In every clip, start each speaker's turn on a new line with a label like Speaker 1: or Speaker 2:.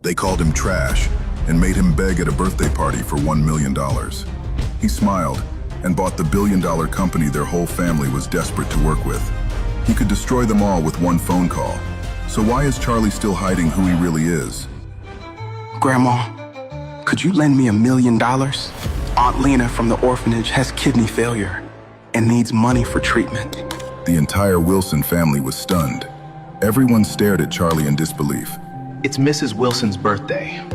Speaker 1: They called him trash and made him beg at a birthday party for $1 million. He smiled and bought the billion-dollar company their whole family was desperate to work with. He could destroy them all with one phone call. So why is Charlie still hiding who he really is?
Speaker 2: Grandma, could you lend me $1 million? Aunt Lena from the orphanage has kidney failure and needs money for treatment.
Speaker 1: The entire Wilson family was stunned. Everyone stared at Charlie in disbelief.
Speaker 3: It's Mrs. Wilson's birthday.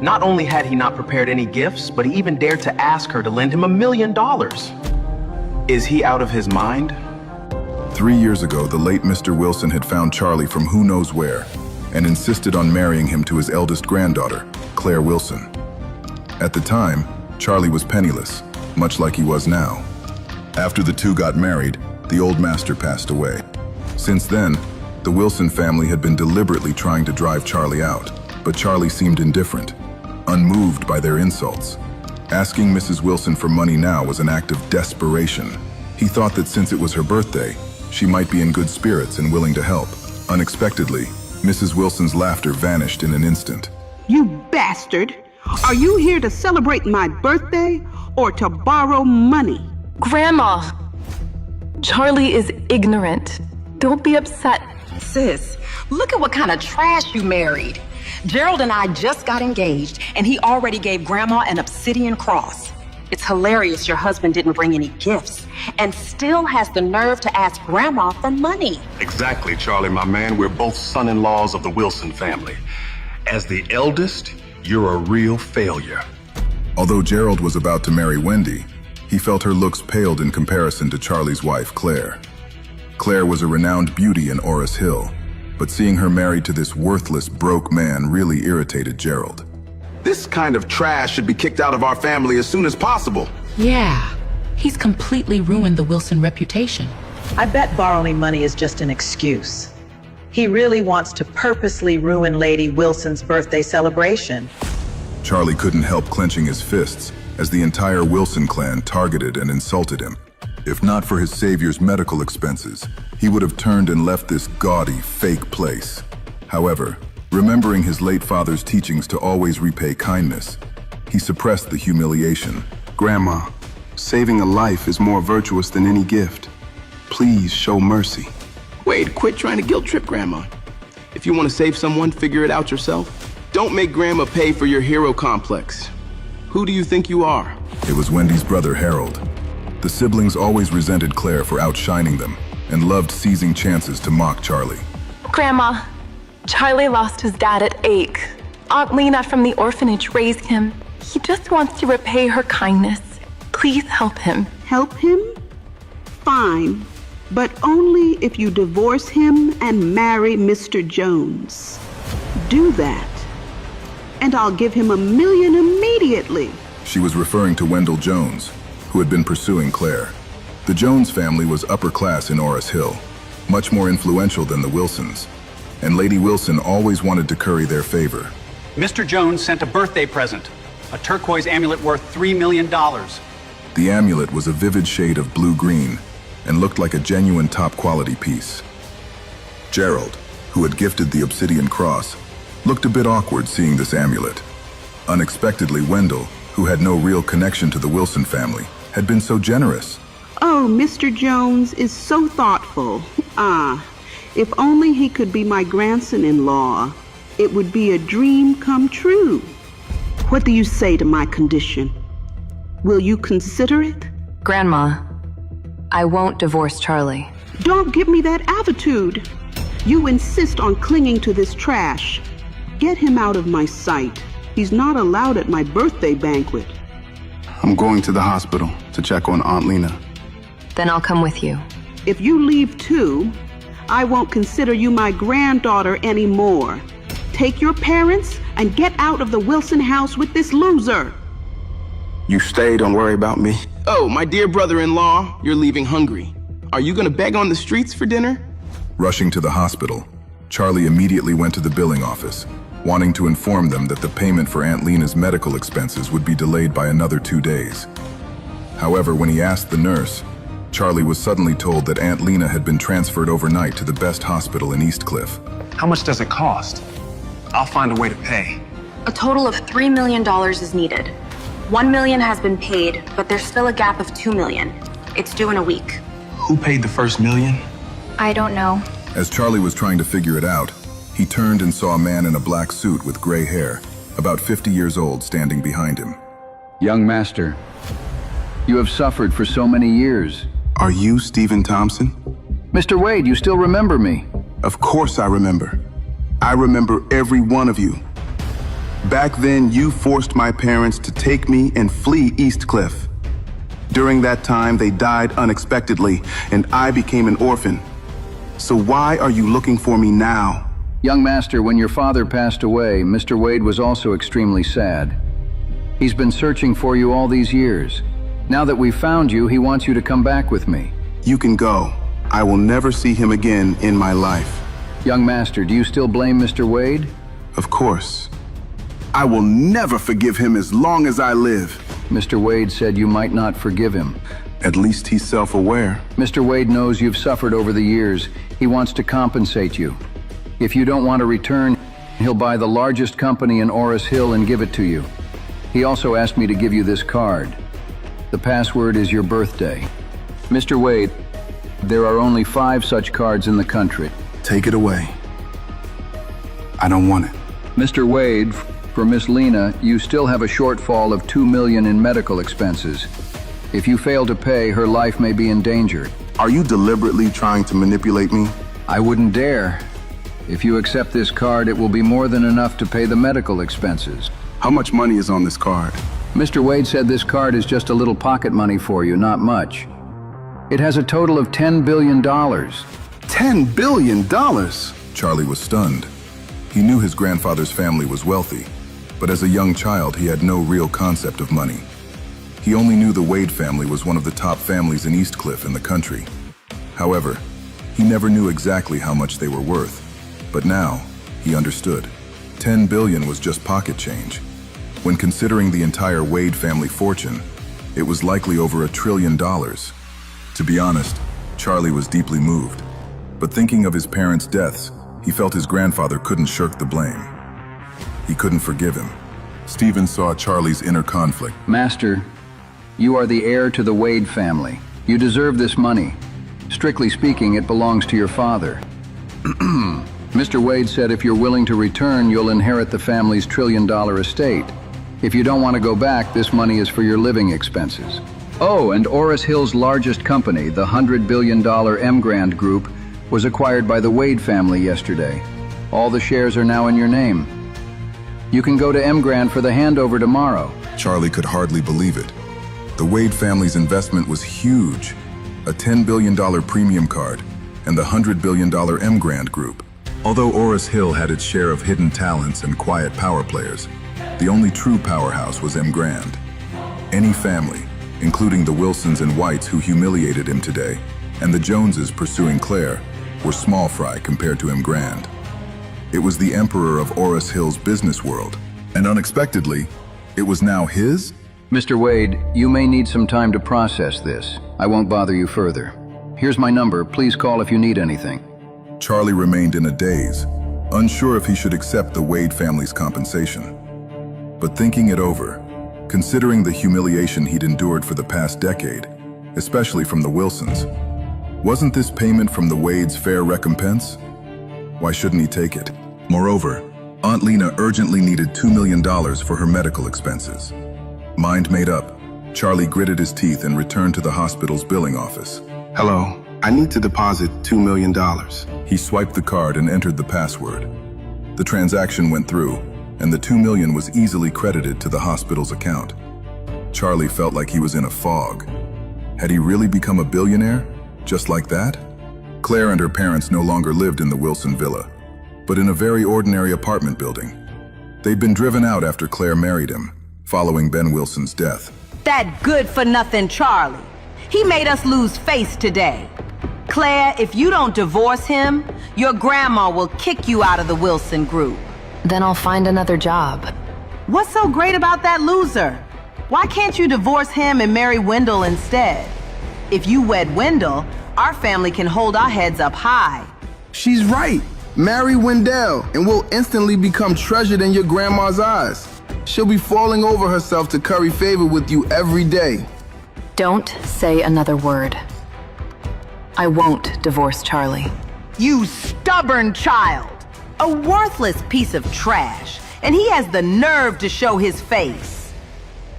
Speaker 3: Not only had he not prepared any gifts, but he even dared to ask her to lend him $1 million. Is he out of his mind?
Speaker 1: 3 years ago, the late Mr. Wilson had found Charlie from who knows where and insisted on marrying him to his eldest granddaughter, Clare Wilson. At the time, Charlie was penniless, much like he was now. After the two got married, the old master passed away. Since then, the Wilson family had been deliberately trying to drive Charlie out, but Charlie seemed indifferent, unmoved by their insults. Asking Mrs. Wilson for money now was an act of desperation. He thought that since it was her birthday, she might be in good spirits and willing to help. Unexpectedly, Mrs. Wilson's laughter vanished in an instant.
Speaker 4: You bastard! Are you here to celebrate my birthday or to borrow money?
Speaker 5: Grandma, Charlie is ignorant. Don't be upset.
Speaker 6: Sis, look at what kind of trash you married. Gerald and I just got engaged, and he already gave Grandma an obsidian cross. It's hilarious your husband didn't bring any gifts and still has the nerve to ask Grandma for money.
Speaker 7: Exactly, Charlie, my man. We're both son-in-laws of the Wilson family. As the eldest, you're a real failure.
Speaker 1: Although Gerald was about to marry Wendy, he felt her looks paled in comparison to Charlie's wife, Clare. Clare was a renowned beauty in Orris Hill, but seeing her married to this worthless, broke man really irritated Gerald.
Speaker 2: This kind of trash should be kicked out of our family as soon as possible.
Speaker 8: Yeah, he's completely ruined the Wilson reputation.
Speaker 9: I bet borrowing money is just an excuse. He really wants to purposely ruin Lady Wilson's birthday celebration.
Speaker 1: Charlie couldn't help clenching his fists as the entire Wilson clan targeted and insulted him. If not for his savior's medical expenses, he would have turned and left this gaudy, fake place. However, remembering his late father's teachings to always repay kindness, he suppressed the humiliation.
Speaker 2: Grandma, saving a life is more virtuous than any gift. Please show mercy. Wait, quit trying to guilt trip Grandma. If you want to save someone, figure it out yourself. Don't make Grandma pay for your hero complex. Who do you think you are?
Speaker 1: It was Wendy's brother, Harold. The siblings always resented Clare for outshining them and loved seizing chances to mock Charlie.
Speaker 5: Grandma, Charlie lost his dad at 8. Aunt Lena from the orphanage raised him. He just wants to repay her kindness. Please help him.
Speaker 4: Help him? Fine, but only if you divorce him and marry Mr. Jones. Do that, and I'll give him $1 million immediately.
Speaker 1: She was referring to Wendell Jones, who had been pursuing Clare. The Jones family was upper class in Orris Hill, much more influential than the Wilsons, and Lady Wilson always wanted to curry their favor.
Speaker 10: Mr. Jones sent a birthday present, a turquoise amulet worth $3 million.
Speaker 1: The amulet was a vivid shade of blue-green and looked like a genuine top-quality piece. Gerald, who had gifted the obsidian cross, looked a bit awkward seeing this amulet. Unexpectedly, Wendell, who had no real connection to the Wilson family, had been so generous.
Speaker 4: Oh, Mr. Jones is so thoughtful. If only he could be my grandson-in-law, it would be a dream come true. What do you say to my condition? Will you consider it?
Speaker 11: Grandma, I won't divorce Charlie.
Speaker 4: Don't give me that attitude. You insist on clinging to this trash. Get him out of my sight. He's not allowed at my birthday banquet.
Speaker 2: I'm going to the hospital to check on Aunt Lena.
Speaker 11: Then I'll come with you.
Speaker 4: If you leave too, I won't consider you my granddaughter anymore. Take your parents and get out of the Wilson house with this loser.
Speaker 2: You stay, don't worry about me. Oh, my dear brother-in-law, you're leaving hungry. Are you gonna beg on the streets for dinner?
Speaker 1: Rushing to the hospital, Charlie immediately went to the billing office, wanting to inform them that the payment for Aunt Lena's medical expenses would be delayed by another 2 days. However, when he asked the nurse, Charlie was suddenly told that Aunt Lena had been transferred overnight to the best hospital in East Cliff.
Speaker 10: How much does it cost? I'll find a way to pay.
Speaker 12: A total of $3 million is needed. $1 million has been paid, but there's still a gap of $2 million. It's due in a week.
Speaker 3: Who paid the first million?
Speaker 12: I don't know.
Speaker 1: As Charlie was trying to figure it out, he turned and saw a man in a black suit with gray hair, about 50 years old, standing behind him.
Speaker 13: Young master, you have suffered for so many years.
Speaker 2: Are you Stephen Thompson?
Speaker 13: Mr. Wade, you still remember me?
Speaker 2: Of course I remember. I remember every one of you. Back then, you forced my parents to take me and flee East Cliff. During that time, they died unexpectedly, and I became an orphan. So why are you looking for me now?
Speaker 13: Young master, when your father passed away, Mr. Wade was also extremely sad. He's been searching for you all these years. Now that we've found you, he wants you to come back with me.
Speaker 2: You can go. I will never see him again in my life.
Speaker 13: Young master, do you still blame Mr. Wade?
Speaker 2: Of course. I will never forgive him as long as I live.
Speaker 13: Mr. Wade said you might not forgive him.
Speaker 2: At least he's self-aware.
Speaker 13: Mr. Wade knows you've suffered over the years. He wants to compensate you. If you don't want to return, he'll buy the largest company in Oris Hill and give it to you. He also asked me to give you this card. The password is your birthday. Mr. Wade, there are only 5 such cards in the country.
Speaker 2: Take it away. I don't want it.
Speaker 13: Mr. Wade, for Miss Lena, you still have a shortfall of $2 million in medical expenses. If you fail to pay, her life may be in danger.
Speaker 2: Are you deliberately trying to manipulate me?
Speaker 13: I wouldn't dare. If you accept this card, it will be more than enough to pay the medical expenses.
Speaker 2: How much money is on this card?
Speaker 13: Mr. Wade said this card is just a little pocket money for you, not much. It has a total of $10 billion.
Speaker 2: $10 billion?
Speaker 1: Charlie was stunned. He knew his grandfather's family was wealthy, but as a young child, he had no real concept of money. He only knew the Wade family was one of the top families in East Cliff in the country. However, he never knew exactly how much they were worth. But now, he understood. $10 billion was just pocket change. When considering the entire Wade family fortune, it was likely over $1 trillion. To be honest, Charlie was deeply moved. But thinking of his parents' deaths, he felt his grandfather couldn't shirk the blame. He couldn't forgive him. Stephen saw Charlie's inner conflict.
Speaker 13: Master, you are the heir to the Wade family. You deserve this money. Strictly speaking, it belongs to your father. Mr. Wade said if you're willing to return, you'll inherit the family's $1 trillion estate. If you don't want to go back, this money is for your living expenses. Oh, and Oris Hill's largest company, the $100 billion Emgrand Group, was acquired by the Wade family yesterday. All the shares are now in your name. You can go to Emgrand for the handover tomorrow.
Speaker 1: Charlie could hardly believe it. The Wade family's investment was huge. A $10 billion premium card and the $100 billion Emgrand Group. Although Oris Hill had its share of hidden talents and quiet power players, the only true powerhouse was Emgrand. Any family, including the Wilsons and Whites who humiliated him today, and the Joneses pursuing Clare, were small fry compared to Emgrand. It was the emperor of Oris Hill's business world, and unexpectedly, it was now his?
Speaker 13: Mr. Wade, you may need some time to process this. I won't bother you further. Here's my number. Please call if you need anything.
Speaker 1: Charlie remained in a daze, unsure if he should accept the Wade family's compensation. But thinking it over, considering the humiliation he'd endured for the past decade, especially from the Wilsons, wasn't this payment from the Wades fair recompense? Why shouldn't he take it? Moreover, Aunt Lena urgently needed $2 million for her medical expenses. Mind made up, Charlie gritted his teeth and returned to the hospital's billing office.
Speaker 2: Hello, I need to deposit $2 million.
Speaker 1: He swiped the card and entered the password. The transaction went through, and the $2 million was easily credited to the hospital's account. Charlie felt like he was in a fog. Had he really become a billionaire? Just like that? Claire and her parents no longer lived in the Wilson villa, but in a very ordinary apartment building. They'd been driven out after Claire married him, following Ben Wilson's death.
Speaker 14: That good-for-nothing Charlie. He made us lose face today. Claire, if you don't divorce him, your grandma will kick you out of the Wilson group.
Speaker 11: Then I'll find another job.
Speaker 14: What's so great about that loser? Why can't you divorce him and marry Wendell instead? If you wed Wendell, our family can hold our heads up high.
Speaker 2: She's right. Marry Wendell, and we'll instantly become treasured in your grandma's eyes. She'll be falling over herself to curry favor with you every day.
Speaker 11: Don't say another word. I won't divorce Charlie.
Speaker 14: You stubborn child! A worthless piece of trash, and he has the nerve to show his face.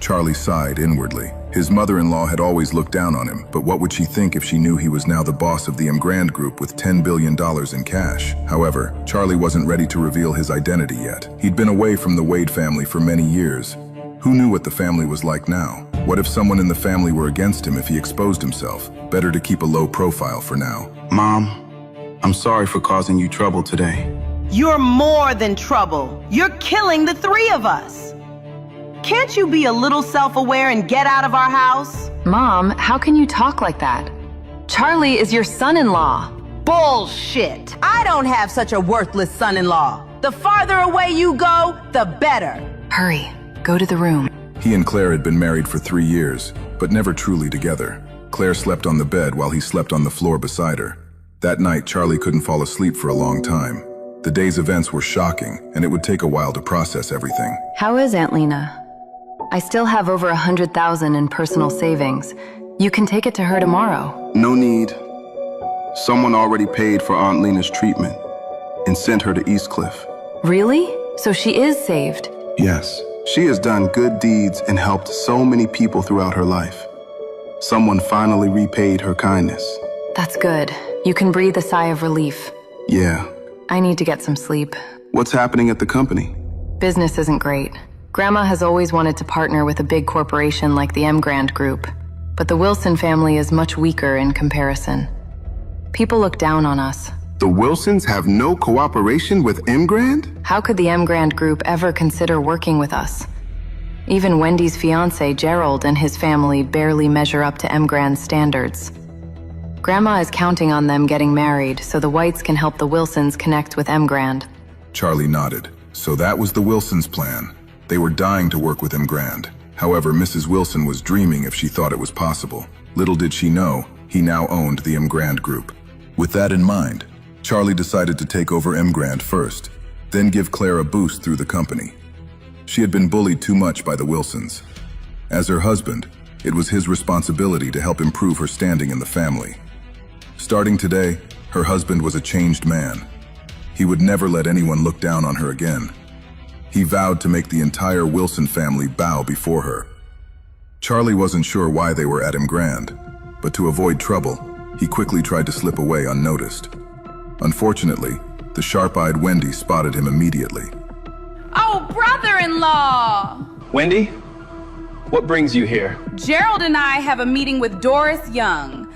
Speaker 1: Charlie sighed inwardly. His mother-in-law had always looked down on him, but what would she think if she knew he was now the boss of the Emgrand group with $10 billion in cash? However, Charlie wasn't ready to reveal his identity yet. He'd been away from the Wade family for many years. Who knew what the family was like now? What if someone in the family were against him if he exposed himself? Better to keep a low profile for now.
Speaker 2: Mom, I'm sorry for causing you trouble today.
Speaker 14: You're more than trouble. You're killing the three of us. Can't you be a little self-aware and get out of our house?
Speaker 11: Mom, how can you talk like that? Charlie is your son-in-law.
Speaker 14: Bullshit! I don't have such a worthless son-in-law. The farther away you go, the better.
Speaker 11: Hurry, go to the room.
Speaker 1: He and Claire had been married for 3 years, but never truly together. Claire slept on the bed while he slept on the floor beside her. That night, Charlie couldn't fall asleep for a long time. The day's events were shocking, and it would take a while to process everything.
Speaker 11: How is Aunt Lena? I still have over $100,000 in personal savings. You can take it to her tomorrow.
Speaker 2: No need. Someone already paid for Aunt Lena's treatment and sent her to Eastcliff.
Speaker 11: Really? So she is saved?
Speaker 2: Yes. She has done good deeds and helped so many people throughout her life. Someone finally repaid her kindness.
Speaker 11: That's good. You can breathe a sigh of relief.
Speaker 2: Yeah.
Speaker 11: I need to get some sleep.
Speaker 2: What's happening at the company?
Speaker 11: Business isn't great. Grandma has always wanted to partner with a big corporation like the Emgrand Group, but the Wilson family is much weaker in comparison. People look down on us.
Speaker 2: The Wilsons have no cooperation with Emgrand?
Speaker 11: How could the Emgrand Group ever consider working with us? Even Wendy's fiance, Gerald, and his family barely measure up to Emgrand's standards. Grandma is counting on them getting married so the Whites can help the Wilsons connect with Emgrand.
Speaker 1: Charlie nodded. So that was the Wilsons' plan. They were dying to work with Emgrand. However, Mrs. Wilson was dreaming if she thought it was possible. Little did she know, he now owned the Emgrand Group. With that in mind, Charlie decided to take over Emgrand first, then give Claire a boost through the company. She had been bullied too much by the Wilsons. As her husband, it was his responsibility to help improve her standing in the family. Starting today, her husband was a changed man. He would never let anyone look down on her again. He vowed to make the entire Wilson family bow before her. Charlie wasn't sure why they were at Emgrand, but to avoid trouble, he quickly tried to slip away unnoticed. Unfortunately, the sharp-eyed Wendy spotted him immediately.
Speaker 15: Oh, brother-in-law!
Speaker 3: Wendy, what brings you here?
Speaker 15: Gerald and I have a meeting with Doris Young,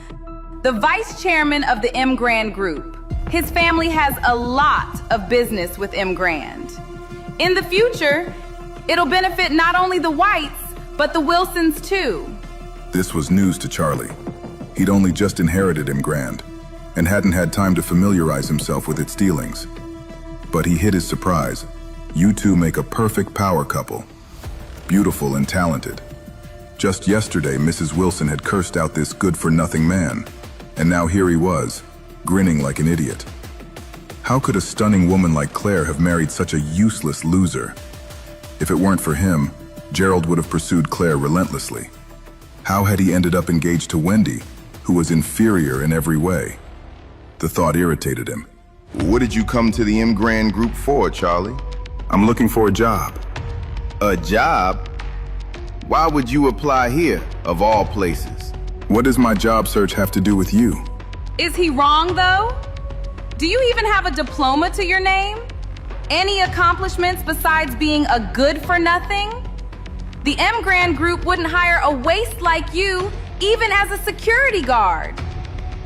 Speaker 15: the vice chairman of the Emgrand Group. His family has a lot of business with Emgrand. In the future, it'll benefit not only the Whites, but the Wilsons too.
Speaker 1: This was news to Charlie. He'd only just inherited Emgrand and hadn't had time to familiarize himself with its dealings. But he hid his surprise. You two make a perfect power couple. Beautiful and talented. Just yesterday, Mrs. Wilson had cursed out this good-for-nothing man, and now here he was, grinning like an idiot. How could a stunning woman like Claire have married such a useless loser? If it weren't for him, Gerald would have pursued Claire relentlessly. How had he ended up engaged to Wendy, who was inferior in every way? The thought irritated him.
Speaker 16: What did you come to the Emgrand Group for, Charlie?
Speaker 1: I'm looking for a job.
Speaker 16: A job? Why would you apply here, of all places?
Speaker 1: What does my job search have to do with you?
Speaker 15: Is he wrong, though? Do you even have a diploma to your name? Any accomplishments besides being a good-for-nothing? The Emgrand Group wouldn't hire a waste like you, even as a security guard.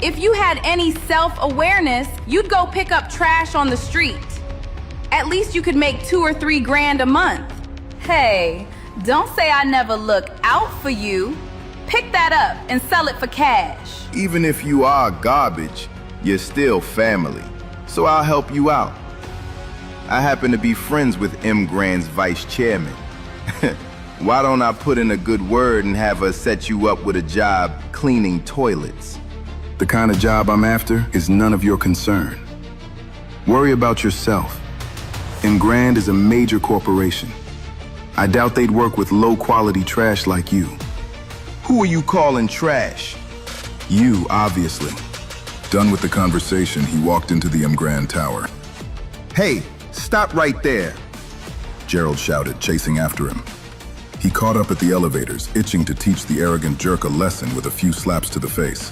Speaker 15: If you had any self-awareness, you'd go pick up trash on the street. At least you could make $2 or $3 grand a month. Hey, don't say I never look out for you. Pick that up and sell it for cash.
Speaker 16: Even if you are garbage, you're still family, so I'll help you out. I happen to be friends with Emgrand's vice chairman. Why don't I put in a good word and have her set you up with a job cleaning toilets?
Speaker 2: The kind of job I'm after is none of your concern. Worry about yourself. Emgrand is a major corporation. I doubt they'd work with low-quality trash like you.
Speaker 16: Who are you calling trash?
Speaker 2: You, obviously.
Speaker 1: Done with the conversation, he walked into the Emgrand tower.
Speaker 16: Hey, stop right there.
Speaker 1: Gerald shouted, chasing after him. He caught up at the elevators, itching to teach the arrogant jerk a lesson with a few slaps to the face.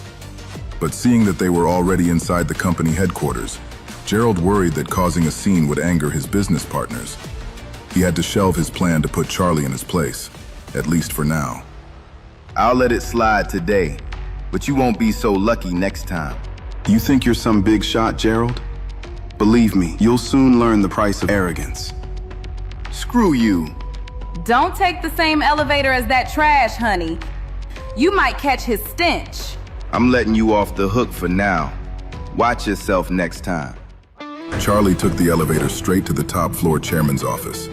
Speaker 1: But seeing that they were already inside the company headquarters, Gerald worried that causing a scene would anger his business partners. He had to shelve his plan to put Charlie in his place, at least for now.
Speaker 16: I'll let it slide today, but you won't be so lucky next time.
Speaker 2: You think you're some big shot, Gerald? Believe me, you'll soon learn the price of arrogance.
Speaker 16: Screw you.
Speaker 15: Don't take the same elevator as that trash, honey. You might catch his stench.
Speaker 16: I'm letting you off the hook for now. Watch yourself next time.
Speaker 1: Charlie took the elevator straight to the top floor chairman's office.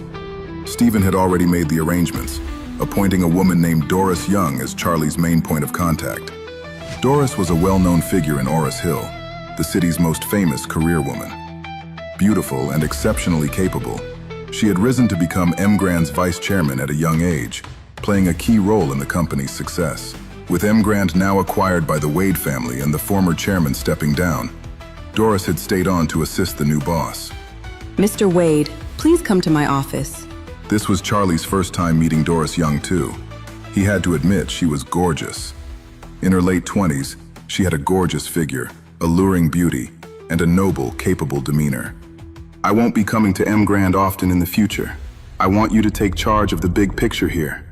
Speaker 1: Stephen had already made the arrangements, appointing a woman named Doris Young as Charlie's main point of contact. Doris was a well-known figure in Oris Hill, the city's most famous career woman. Beautiful and exceptionally capable, she had risen to become Emgrand's vice chairman at a young age, playing a key role in the company's success. With Emgrand now acquired by the Wade family and the former chairman stepping down, Doris had stayed on to assist the new boss.
Speaker 17: Mr. Wade, please come to my office.
Speaker 1: This was Charlie's first time meeting Doris Young, too. He had to admit she was gorgeous. In her late 20s, she had a gorgeous figure, alluring beauty, and a noble, capable demeanor.
Speaker 2: I won't be coming to Emgrand often in the future. I want you to take charge of the big picture here,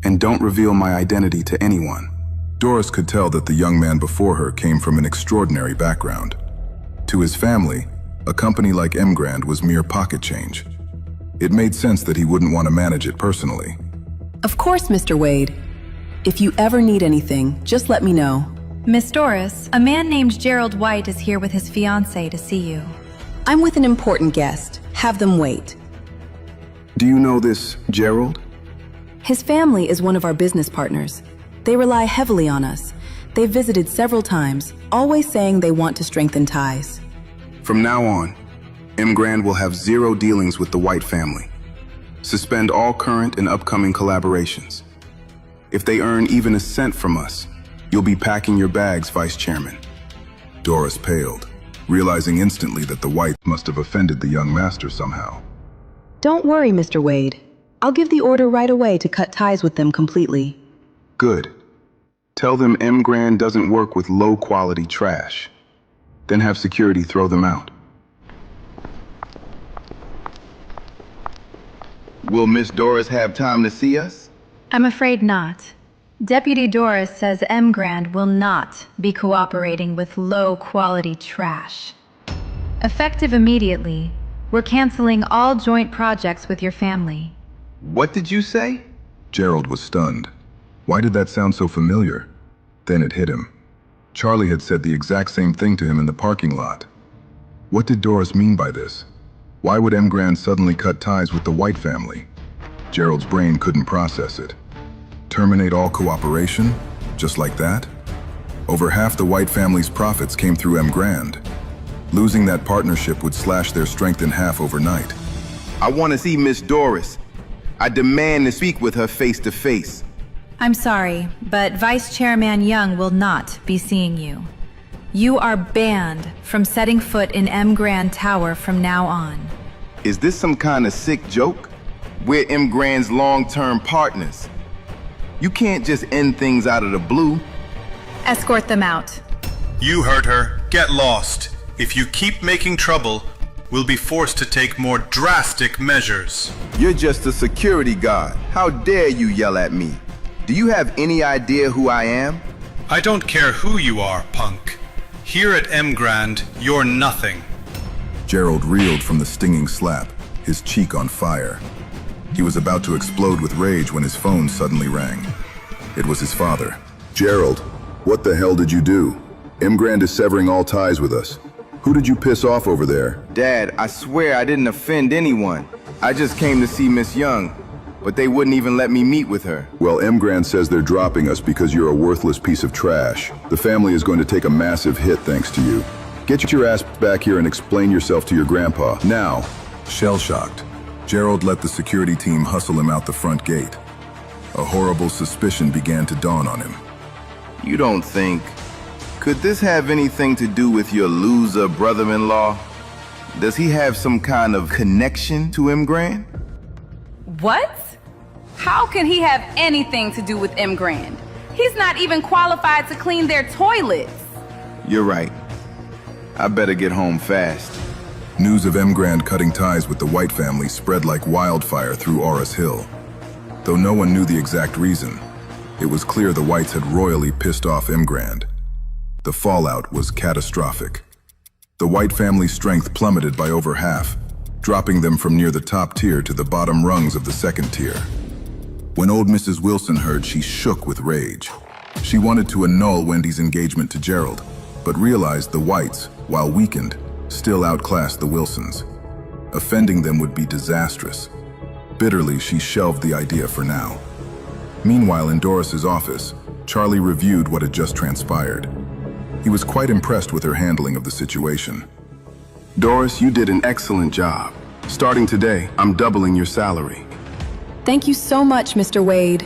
Speaker 2: and don't reveal my identity to anyone.
Speaker 1: Doris could tell that the young man before her came from an extraordinary background. To his family, a company like Emgrand was mere pocket change. It made sense that he wouldn't want to manage it personally.
Speaker 17: Of course, Mr. Wade. If you ever need anything, just let me know.
Speaker 18: Miss Doris, a man named Gerald White is here with his fiancée to see you.
Speaker 17: I'm with an important guest. Have them wait.
Speaker 2: Do you know this Gerald?
Speaker 17: His family is one of our business partners. They rely heavily on us. They've visited several times, always saying they want to strengthen ties.
Speaker 2: From now on, Emgrand will have zero dealings with the White family. Suspend all current and upcoming collaborations. If they earn even a cent from us, you'll be packing your bags, Vice Chairman.
Speaker 1: Doris paled, realizing instantly that the White must have offended the young master somehow.
Speaker 17: Don't worry, Mr. Wade. I'll give the order right away to cut ties with them completely.
Speaker 2: Good. Tell them Emgrand doesn't work with low-quality trash. Then have security throw them out.
Speaker 16: Will Miss Doris have time to see us?
Speaker 18: I'm afraid not. Deputy Doris says Emgrand will not be cooperating with low-quality trash. Effective immediately, we're canceling all joint projects with your family.
Speaker 16: What did you say?
Speaker 1: Gerald was stunned. Why did that sound so familiar? Then it hit him. Charlie had said the exact same thing to him in the parking lot. What did Doris mean by this? Why would Emgrand suddenly cut ties with the White family? Gerald's brain couldn't process it. Terminate all cooperation? Just like that? Over half the White family's profits came through Emgrand. Losing that partnership would slash their strength in half overnight.
Speaker 16: I want to see Miss Doris. I demand to speak with her face to face.
Speaker 18: I'm sorry, but Vice Chairman Young will not be seeing you. You are banned from setting foot in Emgrand Tower from now on.
Speaker 16: Is this some kind of sick joke? We're Emgrand's long-term partners. You can't just end things out of the blue.
Speaker 18: Escort them out.
Speaker 19: You heard her. Get lost. If you keep making trouble, we'll be forced to take more drastic measures.
Speaker 16: You're just a security guard. How dare you yell at me? Do you have any idea who I am?
Speaker 19: I don't care who you are, punk. Here at Emgrand, you're nothing.
Speaker 1: Gerald reeled from the stinging slap, his cheek on fire. He was about to explode with rage when his phone suddenly rang. It was his father.
Speaker 20: Gerald, what the hell did you do? Emgrand is severing all ties with us. Who did you piss off over there?
Speaker 16: Dad, I swear I didn't offend anyone. I just came to see Miss Young, but they wouldn't even let me meet with her.
Speaker 20: Well, Emgrand says they're dropping us because you're a worthless piece of trash. The family is going to take a massive hit thanks to you. Get your ass back here and explain yourself to your grandpa, now.
Speaker 1: Shell-shocked, Gerald let the security team hustle him out the front gate. A horrible suspicion began to dawn on him.
Speaker 16: You don't think... Could this have anything to do with your loser brother-in-law? Does he have some kind of connection to Emgrand?
Speaker 15: What? How can he have anything to do with Emgrand? He's not even qualified to clean their toilets.
Speaker 16: You're right. I better get home fast.
Speaker 1: News of Emgrand cutting ties with the White family spread like wildfire through Oris Hill. Though no one knew the exact reason, it was clear the Whites had royally pissed off Emgrand. The fallout was catastrophic. The White family's strength plummeted by over half, dropping them from near the top tier to the bottom rungs of the second tier. When old Mrs. Wilson heard, she shook with rage. She wanted to annul Wendy's engagement to Gerald, but realized the Whites, while weakened, still outclassed the Wilsons. Offending them would be disastrous. Bitterly, she shelved the idea for now. Meanwhile, in Doris's office, Charlie reviewed what had just transpired. He was quite impressed with her handling of the situation.
Speaker 2: Doris, you did an excellent job. Starting today, I'm doubling your salary.
Speaker 17: Thank you so much, Mr. Wade.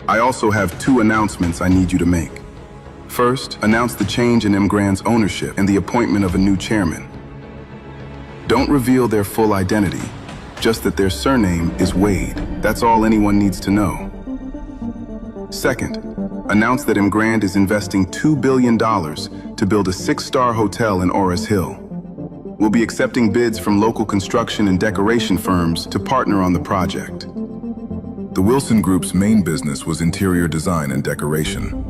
Speaker 2: I also have 2 announcements I need you to make. First, announce the change in Emgrand's ownership and the appointment of a new chairman. Don't reveal their full identity, just that their surname is Wade. That's all anyone needs to know. Second, announce that Emgrand is investing $2 billion to build a 6-star hotel in Oris Hill. We'll be accepting bids from local construction and decoration firms to partner on the project.
Speaker 1: The Wilson Group's main business was interior design and decoration.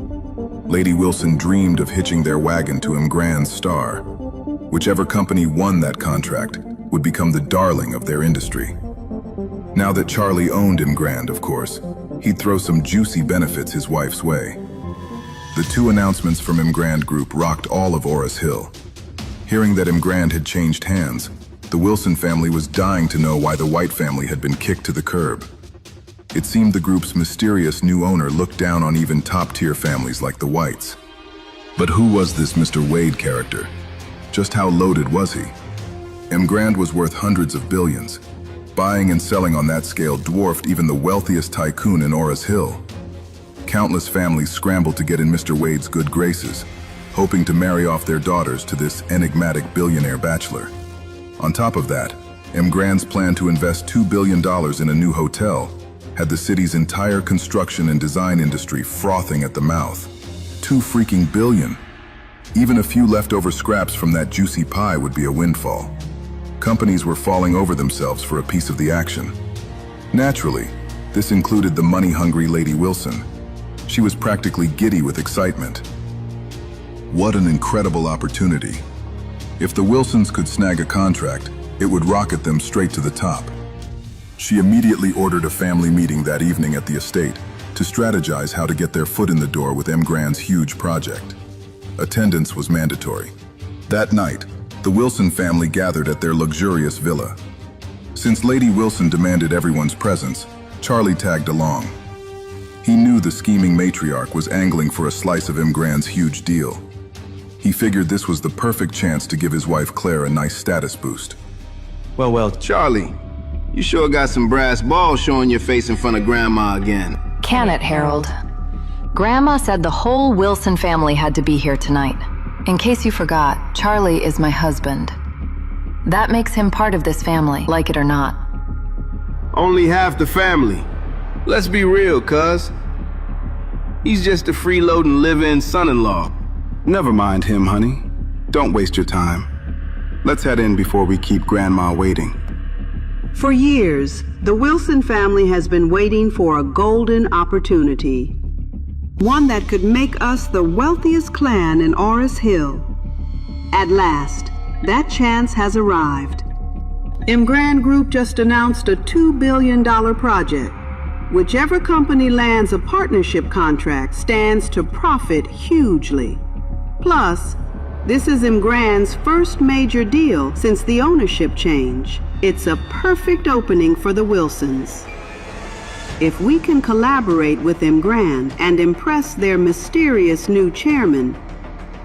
Speaker 1: Lady Wilson dreamed of hitching their wagon to Emgrand's star. Whichever company won that contract would become the darling of their industry. Now that Charlie owned Emgrand, of course, he'd throw some juicy benefits his wife's way. The 2 announcements from Emgrand Group rocked all of Oris Hill. Hearing that Emgrand had changed hands, the Wilson family was dying to know why the White family had been kicked to the curb. It seemed the group's mysterious new owner looked down on even top-tier families like the Whites. But who was this Mr. Wade character? Just how loaded was he? Emgrand was worth hundreds of billions. Buying and selling on that scale dwarfed even the wealthiest tycoon in Oris Hill. Countless families scrambled to get in Mr. Wade's good graces, hoping to marry off their daughters to this enigmatic billionaire bachelor. On top of that, Emgrand's plan to invest $2 billion in a new hotel had the city's entire construction and design industry frothing at the mouth. $2 freaking billion. Even a few leftover scraps from that juicy pie would be a windfall. Companies were falling over themselves for a piece of the action. Naturally, this included the money-hungry Lady Wilson. She was practically giddy with excitement. What an incredible opportunity. If the Wilsons could snag a contract, it would rocket them straight to the top. She immediately ordered a family meeting that evening at the estate to strategize how to get their foot in the door with Emgrand's huge project. Attendance was mandatory. That night, the Wilson family gathered at their luxurious villa. Since Lady Wilson demanded everyone's presence, Charlie tagged along. He knew the scheming matriarch was angling for a slice of Emgrand's huge deal. He figured this was the perfect chance to give his wife Clare a nice status boost.
Speaker 2: Well, Charlie, you sure got some brass balls showing your face in front of Grandma again.
Speaker 11: Can it, Harold? Grandma said the whole Wilson family had to be here tonight. In case you forgot, Charlie is my husband. That makes him part of this family, like it or not.
Speaker 2: Only half the family. Let's be real, cuz. He's just a freeloading live-in son-in-law. Never mind him, honey. Don't waste your time. Let's head in before we keep Grandma waiting.
Speaker 4: For years, the Wilson family has been waiting for a golden opportunity. One that could make us the wealthiest clan in Oris Hill. At last, that chance has arrived. Emgrand Group just announced a $2 billion project. Whichever company lands a partnership contract stands to profit hugely. Plus, this is Emgrand's first major deal since the ownership change. It's a perfect opening for the Wilsons. If we can collaborate with Emgrand and impress their mysterious new chairman,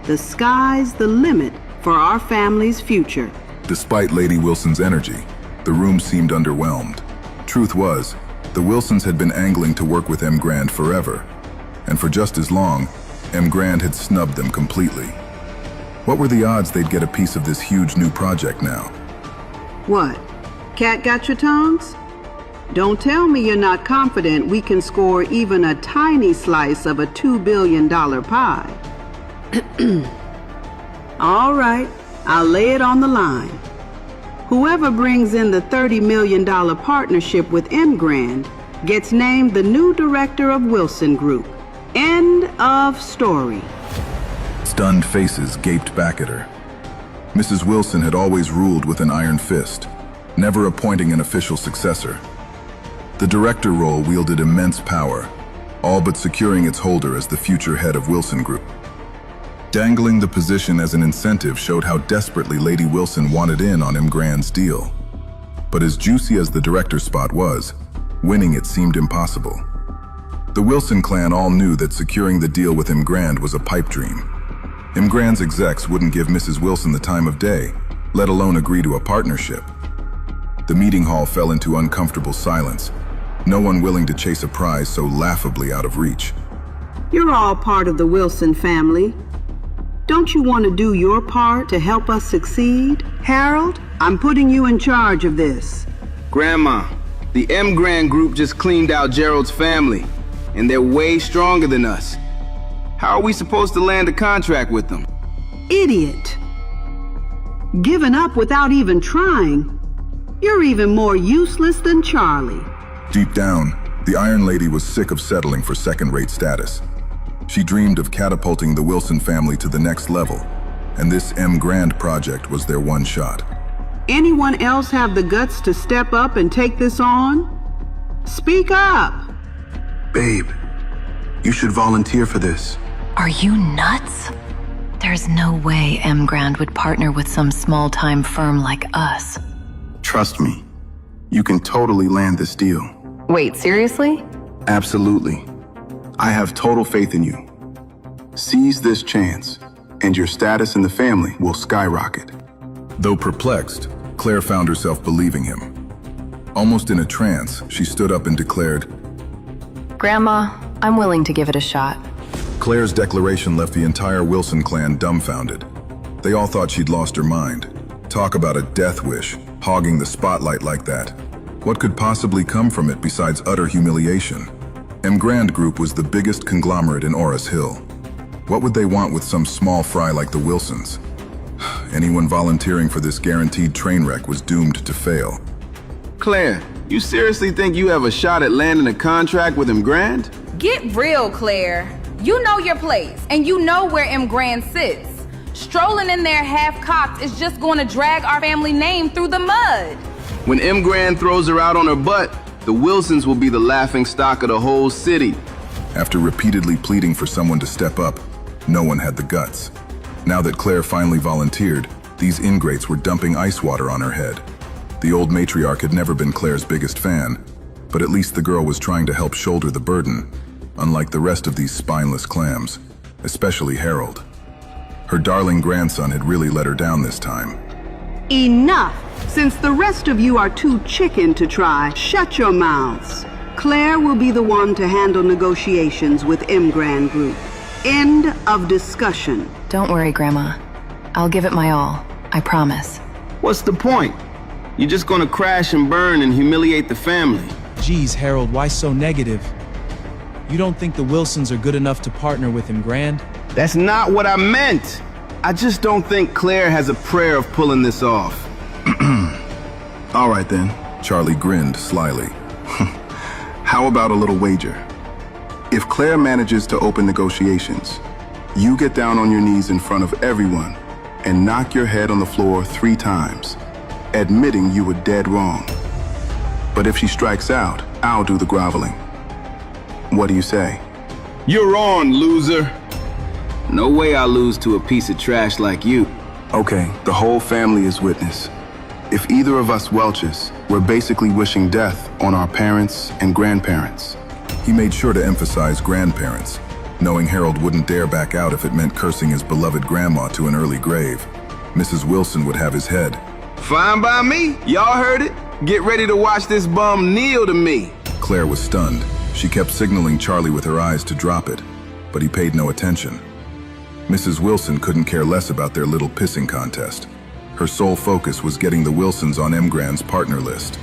Speaker 4: the sky's the limit for our family's future.
Speaker 1: Despite Lady Wilson's energy, the room seemed underwhelmed. Truth was, the Wilsons had been angling to work with Emgrand forever, and for just as long, Emgrand had snubbed them completely. What were the odds they'd get a piece of this huge new project now?
Speaker 4: What? Cat got your tongues? Don't tell me you're not confident we can score even a tiny slice of a $2 billion pie. All right, I'll lay it on the line. Whoever brings in the $30 million partnership with Emgrand gets named the new director of Wilson Group. End of story.
Speaker 1: Stunned faces gaped back at her. Mrs. Wilson had always ruled with an iron fist, never appointing an official successor. The director role wielded immense power, all but securing its holder as the future head of Wilson Group. Dangling the position as an incentive showed how desperately Lady Wilson wanted in on Emgrand's deal. But as juicy as the director spot was, winning it seemed impossible. The Wilson clan all knew that securing the deal with Emgrand was a pipe dream. Emgrand's execs wouldn't give Mrs. Wilson the time of day, let alone agree to a partnership. The meeting hall fell into uncomfortable silence, no one willing to chase a prize so laughably out of reach.
Speaker 4: You're all part of the Wilson family. Don't you want to do your part to help us succeed? Harold, I'm putting you in charge of this.
Speaker 2: Grandma, the Emgrand group just cleaned out Gerald's family, and they're way stronger than us. How are we supposed to land a contract with them?
Speaker 4: Idiot. Giving up without even trying. You're even more useless than Charlie.
Speaker 1: Deep down, the Iron Lady was sick of settling for second-rate status. She dreamed of catapulting the Wilson family to the next level, and this Emgrand project was their one shot.
Speaker 4: Anyone else have the guts to step up and take this on? Speak up!
Speaker 2: Babe, you should volunteer for this.
Speaker 11: Are you nuts? There's no way Emgrand would partner with some small-time firm like us.
Speaker 2: Trust me, you can totally land this deal.
Speaker 11: Wait, seriously?
Speaker 2: Absolutely. I have total faith in you. Seize this chance, and your status in the family will skyrocket.
Speaker 1: Though perplexed, Claire found herself believing him. Almost in a trance, she stood up and declared,
Speaker 11: Grandma, I'm willing to give it a shot.
Speaker 1: Claire's declaration left the entire Wilson clan dumbfounded. They all thought she'd lost her mind. Talk about a death wish, hogging the spotlight like that. What could possibly come from it besides utter humiliation? Emgrand Group was the biggest conglomerate in Oris Hill. What would they want with some small fry like the Wilsons? Anyone volunteering for this guaranteed train wreck was doomed to fail.
Speaker 2: Claire, you seriously think you have a shot at landing a contract with Emgrand?
Speaker 15: Get real, Claire. You know your place, and you know where Emgrand sits. Strolling in there half-cocked is just going to drag our family name through the mud.
Speaker 2: When Emgrand throws her out on her butt, the Wilsons will be the laughing stock of the whole city.
Speaker 1: After repeatedly pleading for someone to step up, no one had the guts. Now that Claire finally volunteered, these ingrates were dumping ice water on her head. The old matriarch had never been Claire's biggest fan, but at least the girl was trying to help shoulder the burden, unlike the rest of these spineless clams, especially Harold. Her darling grandson had really let her down this time.
Speaker 4: Enough! Since the rest of you are too chicken to try, shut your mouths. Claire will be the one to handle negotiations with Emgrand Group. End of discussion.
Speaker 11: Don't worry, Grandma. I'll give it my all. I promise.
Speaker 2: What's the point? You're just gonna crash and burn and humiliate the family.
Speaker 21: Geez, Harold, why so negative? You don't think the Wilsons are good enough to partner with Emgrand?
Speaker 2: That's not what I meant. I just don't think Claire has a prayer of pulling this off. All right then.
Speaker 1: Charlie grinned slyly.
Speaker 2: How about a little wager? If Claire manages to open negotiations, you get down on your knees in front of everyone and knock your head on the floor 3 times, admitting you were dead wrong. But if she strikes out, I'll do the groveling. What do you say? You're on, loser. No way I'll lose to a piece of trash like you. Okay, the whole family is witness. If either of us welches, we're basically wishing death on our parents and grandparents.
Speaker 1: He made sure to emphasize grandparents, knowing Harold wouldn't dare back out if it meant cursing his beloved grandma to an early grave. Mrs. Wilson would have his head.
Speaker 2: Fine by me. Y'all heard it. Get ready to watch this bum kneel to me.
Speaker 1: Claire was stunned. She kept signaling Charlie with her eyes to drop it, but he paid no attention. Mrs. Wilson couldn't care less about their little pissing contest. Her sole focus was getting the Wilsons on Emgrand's partner list.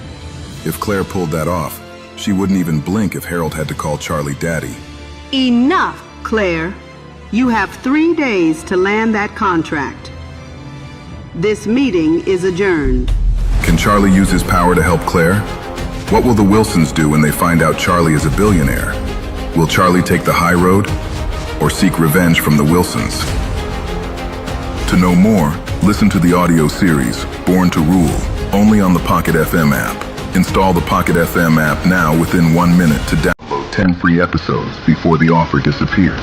Speaker 1: If Claire pulled that off, she wouldn't even blink if Harold had to call Charlie daddy.
Speaker 4: Enough, Claire. You have 3 days to land that contract. This meeting is adjourned.
Speaker 1: Can Charlie use his power to help Claire? What will the Wilsons do when they find out Charlie is a billionaire? Will Charlie take the high road or seek revenge from the Wilsons? To know more, listen to the audio series, Born to Rule, only on the Pocket FM app. Install the Pocket FM app now within 1 minute to download 10 free episodes before the offer disappears.